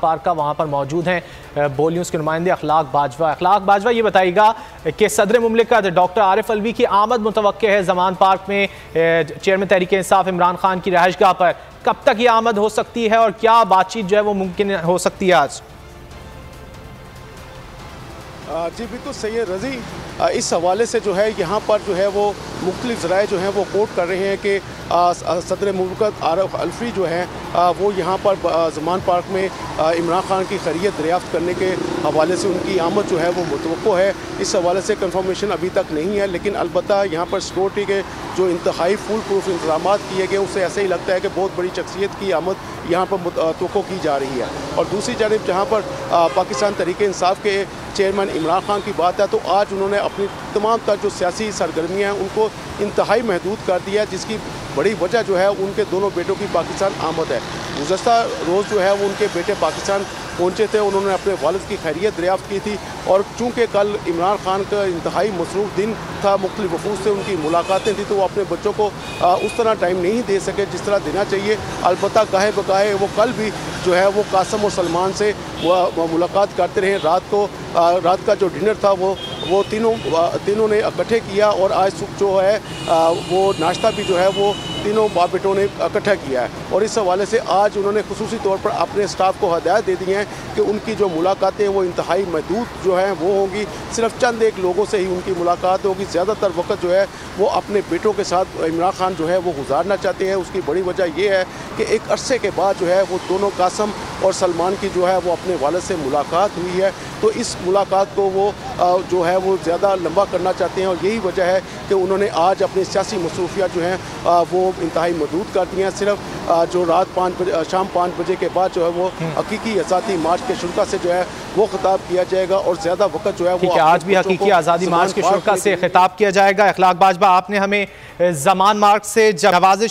Park का, वहाँ पर मौजूद हैं बोल न्यूज़ के नुमाइंदे अखलाक बाजवा। अखलाक बाजवा, ये बताइएगा कि सदर मुमलिकत डॉक्टर आरिफ अलवी की आमद मुतवक्के है ज़मान पार्क में चेयरमैन तहरीक इंसाफ इमरान खान की रहायशगाह पर, कब तक ये आमद हो सकती है और क्या बातचीत जो है वो मुमकिन हो सकती है आज? जी बिल्कुल सही है रज़ी, इस हवाले से जो है यहाँ पर जो है वो मुख्तलिफ ज़राए जो हैं वो कोट कर रहे हैं कि सदर मुमलिकत आरिफ अलवी जो है वो यहाँ पर ज़मान पार्क में इमरान खान की खैरियत दरियाफ्त करने के हवाले से उनकी आमद जो है वो मुतवक्को है। इस हवाले से कंफर्मेशन अभी तक नहीं है, लेकिन अलबत्ता यहाँ पर सिक्योरिटी के जो इंतहाई फुल प्रूफ इंतजाम किए गए उससे ऐसे ही लगता है कि बहुत बड़ी शख्सियत की आमद यहाँ पर मुतवक्को की जा रही है। और दूसरी जानिब जहाँ पर पाकिस्तान तहरीक इंसाफ के चेयरमैन इमरान खान की बात है तो आज उन्होंने अपनी तमाम तर जो सियासी सरगर्मियाँ हैं उनको इंतहाई महदूद कर दिया, जिसकी बड़ी वजह जो है उनके दोनों बेटों की पाकिस्तान आमद है। गुज़श्ता रोज़ जो है वो उनके बेटे पाकिस्तान पहुँचे थे, उन्होंने अपने वालिद की खैरियत दरियाफ्त की थी और चूँकि कल इमरान खान का इंतहाई मसरूफ़ दिन था, मुख्तलिफ वफूद से उनकी मुलाकातें थी, तो वो अपने बच्चों को उस तरह टाइम नहीं दे सके जिस तरह देना चाहिए। अलबत्ता गाहे बगाहे वो कल भी जो है वो कासम और सलमान से वो मुलाकात करते रहे। रात का जो डिनर था वो तीनों ने इकट्ठे किया और आज सुबह जो है वो नाश्ता भी जो है वो तीनों बाप बेटों ने इकट्ठा किया है। और इस हवाले से आज उन्होंने खुसूसी तौर पर अपने स्टाफ को हदायत दे दी हैं कि उनकी जो मुलाकातें वो इंतहाई महदूद जो हैं वो होंगी, सिर्फ चंद एक लोगों से ही उनकी मुलाकात होगी। ज़्यादातर वक्त जो है वो अपने बेटों के साथ इमरान खान जो है वो गुजारना चाहते हैं। उसकी बड़ी वजह यह है कि एक अरसे के बाद जो है वो दोनों कासम और सलमान की जो है वो अपने वालिद से मुलाकात हुई है, तो इस मुलाकात को वो जो है वो ज़्यादा लंबा करना चाहते हैं और यही वजह है कि उन्होंने आज अपनी सियासी मसरूफियात जो हैं वो इंतहाई महदूद कर दी हैं। सिर्फ जो रात 5 बजे शाम 5 बजे के बाद जो है वो हकीकी आज़ादी मार्च के शुरा से जो है वो खिताब किया जाएगा और ज़्यादा वक्त जो है वो आज भी हकीकी आज़ादी मार्च के शुरा से खिताब किया जाएगा। अखलाक बाजवा, आपने हमें ज़मान मार्ग से नवाज़िश